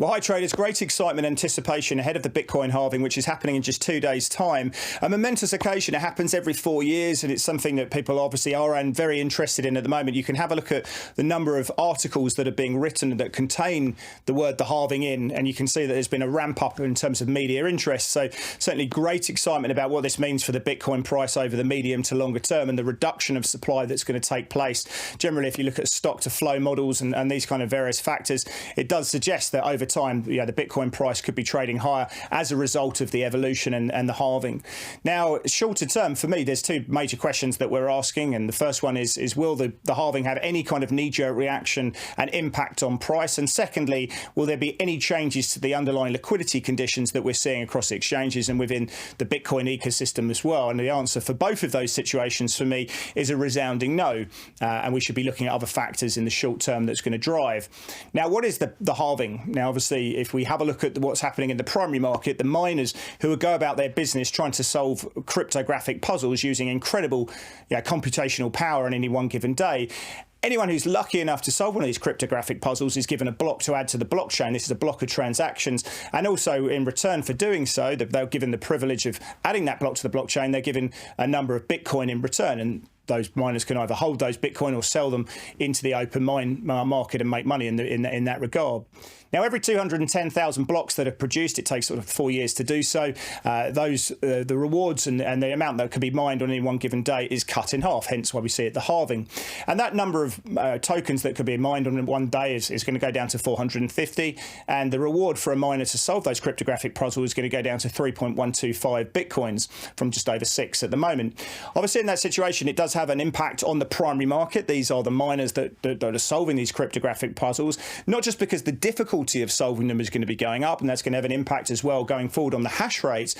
Well, hi traders, great excitement and anticipation ahead of the Bitcoin halving, which is happening in just 2 days' time. A momentous occasion. It happens every 4 years, and it's something that people obviously are and very interested in at the moment. You can have a look at the number of articles that are being written that contain the word the halving in, and you can see that there's been a ramp up in terms of media interest. So certainly great excitement about what this means for the Bitcoin price over the medium to longer term and the reduction of supply that's going to take place. Generally, if you look at stock to flow models and these kind of various factors, it does suggest that over time, the Bitcoin price could be trading higher as a result of the evolution and the halving. Now, shorter term, for me, there's two major questions that we're asking. And the first one is will the halving have any kind of knee-jerk reaction and impact on price? And secondly, will there be any changes to the underlying liquidity conditions that we're seeing across the exchanges and within the Bitcoin ecosystem as well? And the answer for both of those situations for me is a resounding no. And we should be looking at other factors in the short term that's going to drive. Now, what is the halving? Now, obviously, if we have a look at what's happening in the primary market, the miners who would go about their business trying to solve cryptographic puzzles using incredible computational power on any one given day. Anyone who's lucky enough to solve one of these cryptographic puzzles is given a block to add to the blockchain. This is a block of transactions. And also in return for doing so, they're given the privilege of adding that block to the blockchain. They're given a number of Bitcoin in return. And those miners can either hold those Bitcoin or sell them into the open market and make money in that regard. Now, every 210,000 blocks that are produced, it takes sort of 4 years to do so. The rewards and the amount that can be mined on any one given day is cut in half, hence why we see it the halving. And that number of tokens that could be mined on one day is going to go down to 450. And the reward for a miner to solve those cryptographic puzzles is going to go down to 3.125 Bitcoins from just over 6 at the moment. Obviously, in that situation, it does have an impact on the primary market. These are the miners that are solving these cryptographic puzzles, not just because the difficulty of solving them is going to be going up, and that's going to have an impact as well going forward on the hash rates,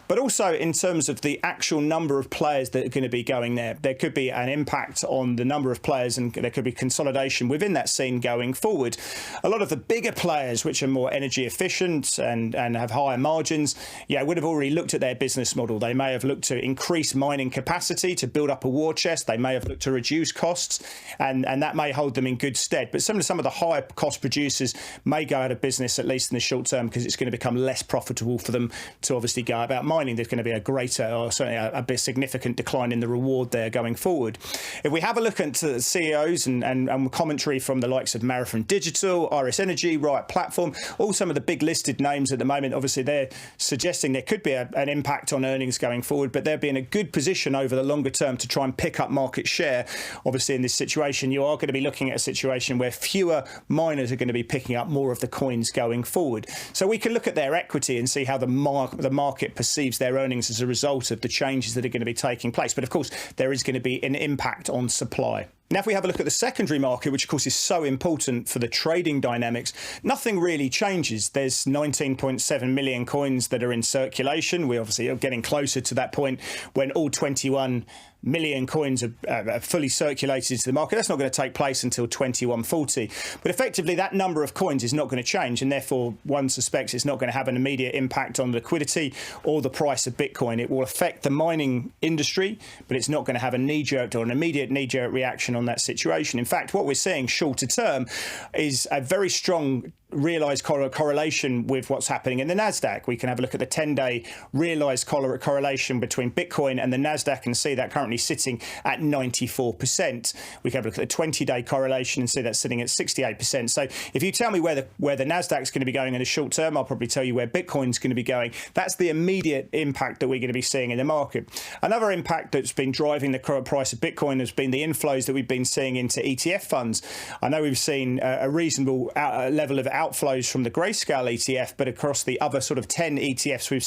but also in terms of the actual number of players that are going to be going there. There could be an impact on the number of players, and there could be consolidation within that scene going forward. A lot of the bigger players, which are more energy efficient and have higher margins, would have already looked at their business model. They may have looked to increase mining capacity to build up a war chest. They may have looked to reduce costs, and that may hold them in good stead. But some of the higher cost producers may go out of business, at least in the short term, because it's going to become less profitable for them to obviously go about mining. There's going to be a greater, or certainly a bit significant decline in the reward there going forward. If we have a look at CEOs and commentary from the likes of Marathon Digital, Iris Energy, Riot Platform, all some of the big listed names at the moment, obviously they're suggesting there could be an impact on earnings going forward, but they'll be in a good position over the longer term to try and pick up market share. Obviously, in this situation, you are going to be looking at a situation where fewer miners are going to be picking up more of the coins going forward. So we can look at their equity and see how the market perceives their earnings as a result of the changes that are going to be taking place. But of course, there is going to be an impact on supply. Now, if we have a look at the secondary market, which of course is so important for the trading dynamics, nothing really changes. There's 19.7 million coins that are in circulation. We obviously are getting closer to that point when all 21 million coins are fully circulated into the market. That's not going to take place until 2140. But effectively, that number of coins is not going to change, and therefore one suspects it's not going to have an immediate impact on liquidity or the price of Bitcoin. It will affect the mining industry, but it's not going to have a knee-jerk or an immediate knee-jerk reaction on that situation. In fact, what we're seeing shorter term is a very strong realized correlation with what's happening in the Nasdaq. We can have a look at the 10-day realized correlation between Bitcoin and the Nasdaq and see that currently sitting at 94%. We can have a look at the 20-day correlation and see that sitting at 68%. So if you tell me where the Nasdaq's going to be going in the short term, I'll probably tell you where Bitcoin's going to be going. That's the immediate impact that we're going to be seeing in the market. Another impact that's been driving the current price of Bitcoin has been the inflows that we've been seeing into ETF funds. I know we've seen a reasonable level of outflows from the Grayscale ETF, but across the other sort of 10 ETFs we've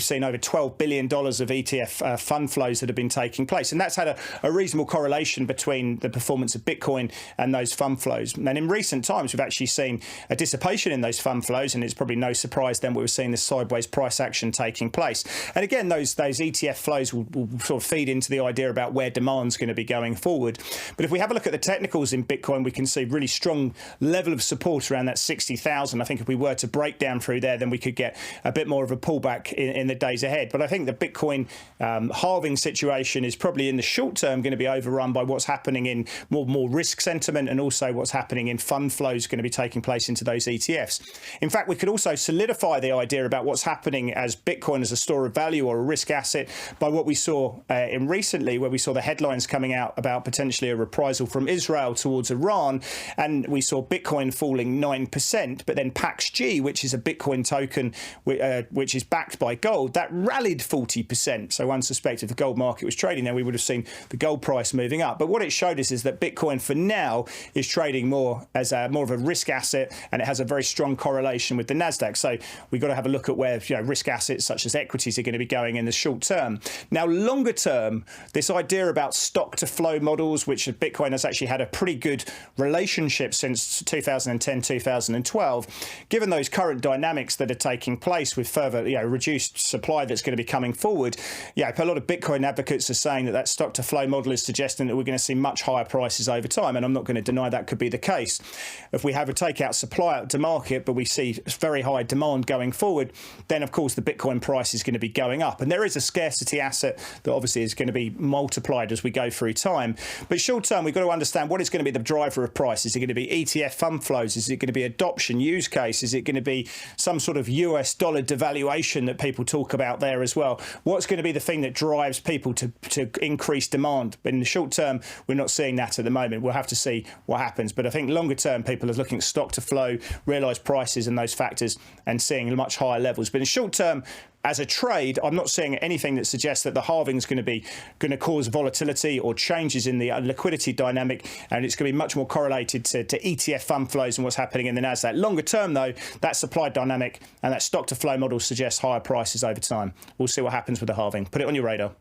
seen over $12 billion of ETF fund flows that have been taking place. And that's had a reasonable correlation between the performance of Bitcoin and those fund flows. And in recent times, we've actually seen a dissipation in those fund flows, and it's probably no surprise then we're seeing this sideways price action taking place. And again, those ETF flows will sort of feed into the idea about where demand's going to be going forward. But if we have a look at the technicals in Bitcoin, we can see really strong level of support around that 60,000. I think if we were to break down through there, then we could get a bit more of a pullback in the days ahead. But I think the Bitcoin halving situation is probably in the short term going to be overrun by what's happening in more risk sentiment, and also what's happening in fund flows going to be taking place into those ETFs. In fact, we could also solidify the idea about what's happening as Bitcoin as a store of value or a risk asset by what we saw in recently, where we saw the headlines coming out about potentially a reprisal from Israel towards Iran, and we saw Bitcoin falling 9%, but then PAXG, which is a Bitcoin token which is backed by gold, that rallied 40%. So one suspected if the gold market was trading there, we would have seen the gold price moving up. But what it showed us is that Bitcoin for now is trading more as more of a risk asset, and it has a very strong correlation with the Nasdaq. So we've got to have a look at where risk assets such as equities are going to be going in the short term. Now, longer term, this idea about stock to flow models, which Bitcoin has actually had a pretty good relationship since 2010, 2012, given those current dynamics that are taking place with further reduced supply that's going to be coming forward, a lot of Bitcoin advocates are saying that stock to flow model is suggesting that we're going to see much higher prices over time, and I'm not going to deny that could be the case. If we have a takeout supply out to market, but we see very high demand going forward, then of course the Bitcoin price is going to be going up, and there is a scarcity asset that obviously is going to be multiplied as we go through time. But short term, we've got to understand what is going to be the driver of price. Is it going to be ETF fund flows? Is it going to be adoption use case? Is it going to be some sort of US dollar devaluation that people talk about there as well? What's going to be the thing that drives people to increase demand? But in the short term, we're not seeing that at the moment. We'll have to see what happens. But I think longer term, people are looking at stock to flow, realised prices and those factors, and seeing much higher levels. But in short term, as a trade, I'm not seeing anything that suggests that the halving is going to cause volatility or changes in the liquidity dynamic, and it's going to be much more correlated to ETF fund flows and what's happening in the Nasdaq. Longer term, though, that supply dynamic and that stock to flow model suggests higher prices over time. We'll see what happens with the halving. Put it on your radar.